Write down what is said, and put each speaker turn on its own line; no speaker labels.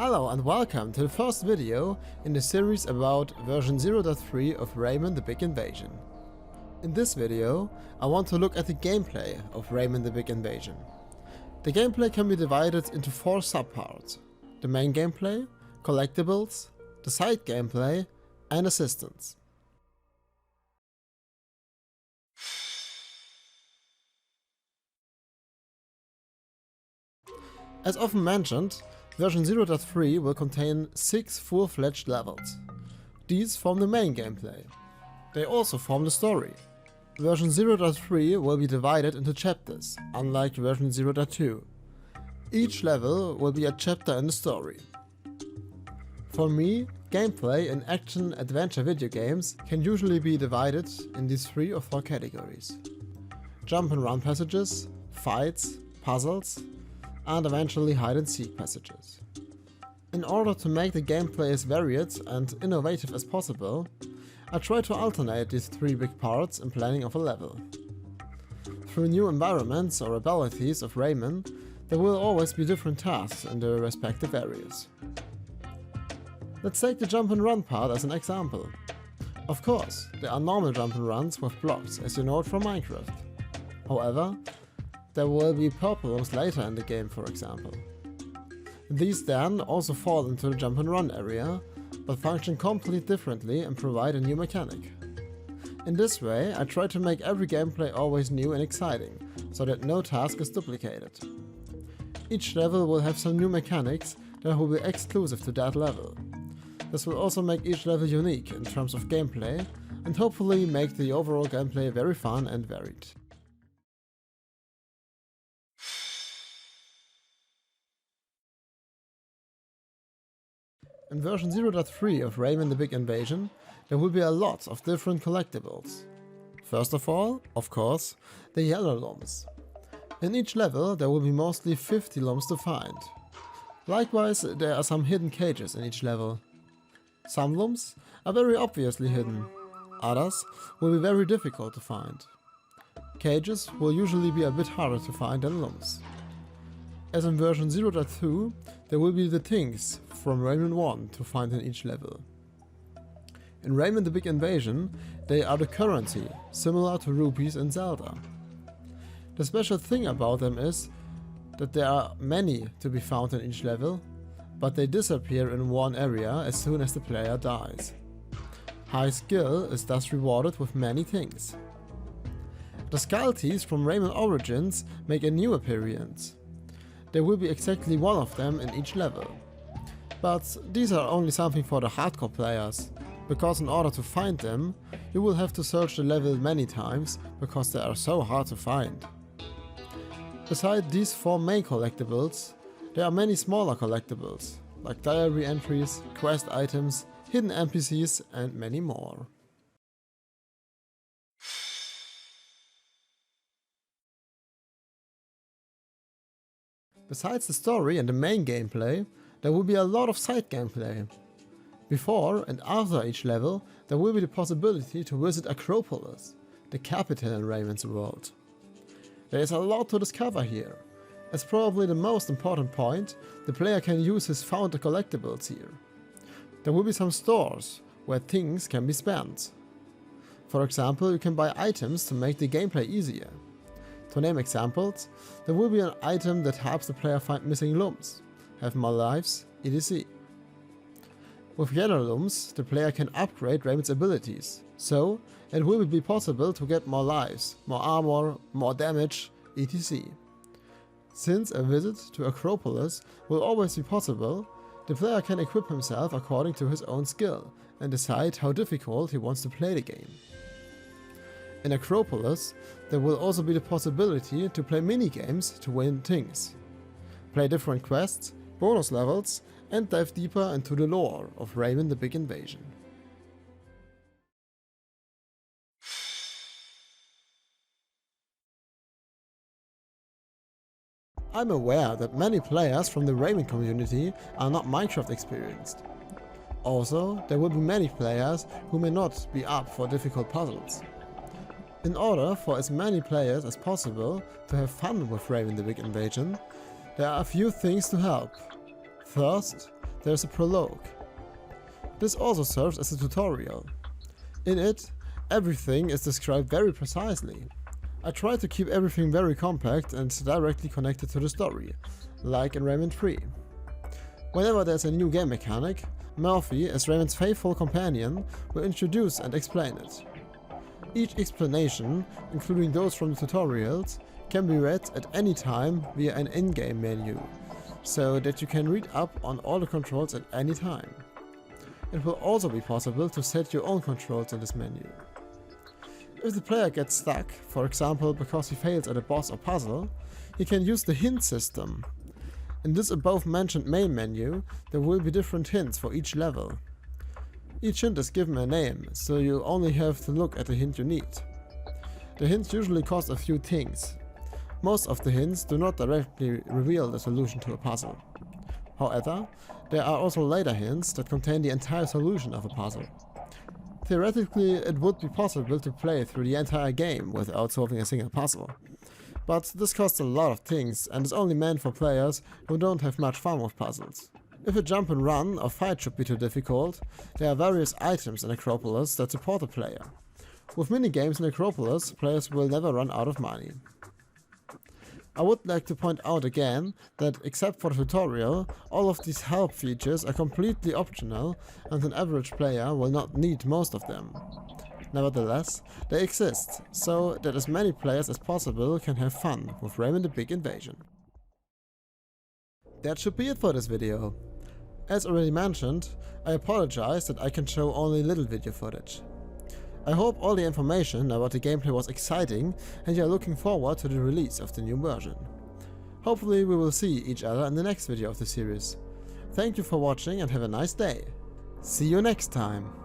Hello and welcome to the first video in the series about version 0.3 of Rayman the Big Invasion. In this video, I want to look at the gameplay of Rayman the Big Invasion. The gameplay can be divided into 4 subparts: the main gameplay, collectibles, the side gameplay, and assistance. As often mentioned, version 0.3 will contain 6 full-fledged levels. These form the main gameplay. They also form the story. Version 0.3 will be divided into chapters, unlike version 0.2. Each level will be a chapter in the story. For me, gameplay in action-adventure video games can usually be divided in these 3 or 4 categories: jump and run passages, fights, puzzles, and eventually hide-and-seek passages. In order to make the gameplay as varied and innovative as possible, I try to alternate these 3 big parts in planning of a level. Through new environments or abilities of Rayman, there will always be different tasks in the respective areas. Let's take the jump and run part as an example. Of course, there are normal jump and runs with blocks, as you know it from Minecraft. However, there will be purple rooms later in the game, for example. These then also fall into the jump and run area, but function completely differently and provide a new mechanic. In this way, I try to make every gameplay always new and exciting, so that no task is duplicated. Each level will have some new mechanics that will be exclusive to that level. This will also make each level unique in terms of gameplay, and hopefully make the overall gameplay very fun and varied. In version 0.3 of Rayman the Big Invasion, there will be a lot of different collectibles. First of all, of course, the yellow lumps. In each level there will be mostly 50 lumps to find. Likewise, there are some hidden cages in each level. Some lumps are very obviously hidden, others will be very difficult to find. Cages will usually be a bit harder to find than lumps. As in version 0.2, there will be the things from Rayman 1 to find in each level. In Rayman the Big Invasion, they are the currency, similar to rupees in Zelda. The special thing about them is that there are many to be found in each level, but they disappear in one area as soon as the player dies. High skill is thus rewarded with many things. The skull teeth from Rayman Origins make a new appearance. There will be exactly 1 of them in each level. But these are only something for the hardcore players, because in order to find them, you will have to search the level many times, because they are so hard to find. Besides these 4 main collectibles, there are many smaller collectibles, like diary entries, quest items, hidden NPCs and many more. Besides the story and the main gameplay, there will be a lot of side gameplay. Before and after each level, there will be the possibility to visit Acropolis, the capital in Rayman's world. There is a lot to discover here. As probably the most important point, the player can use his found collectibles here. There will be some stores where things can be spent. For example, you can buy items to make the gameplay easier. To name examples, there will be an item that helps the player find missing lumps, have more lives, etc. With yellow lumps, the player can upgrade Rayman's abilities, so it will be possible to get more lives, more armor, more damage, etc. Since a visit to Acropolis will always be possible, the player can equip himself according to his own skill and decide how difficult he wants to play the game. In Acropolis, there will also be the possibility to play mini-games to win things, play different quests, bonus levels, and dive deeper into the lore of Rayman the Big Invasion. I'm aware that many players from the Rayman community are not Minecraft experienced. Also, there will be many players who may not be up for difficult puzzles. In order for as many players as possible to have fun with Rayman the Big Invasion, there are a few things to help. First, there's a prologue. This also serves as a tutorial. In it, everything is described very precisely. I try to keep everything very compact and directly connected to the story, like in Rayman 3. Whenever there's a new game mechanic, Murphy, as Rayman's faithful companion, will introduce and explain it. Each explanation, including those from the tutorials, can be read at any time via an in-game menu, so that you can read up on all the controls at any time. It will also be possible to set your own controls in this menu. If the player gets stuck, for example because he fails at a boss or puzzle, he can use the hint system. In this above mentioned main menu, there will be different hints for each level. Each hint is given a name, so you only have to look at the hint you need. The hints usually cost a few things. Most of the hints do not directly reveal the solution to a puzzle. However, there are also later hints that contain the entire solution of a puzzle. Theoretically, it would be possible to play through the entire game without solving a single puzzle. But this costs a lot of things and is only meant for players who don't have much fun with puzzles. If a jump and run or fight should be too difficult, there are various items in Acropolis that support the player. With minigames in Acropolis, players will never run out of money. I would like to point out again that except for the tutorial, all of these help features are completely optional and an average player will not need most of them. Nevertheless, they exist, so that as many players as possible can have fun with Rayman the Big Invasion. That should be it for this video. As already mentioned, I apologize that I can show only little video footage. I hope all the information about the gameplay was exciting and you are looking forward to the release of the new version. Hopefully we will see each other in the next video of the series. Thank you for watching and have a nice day. See you next time.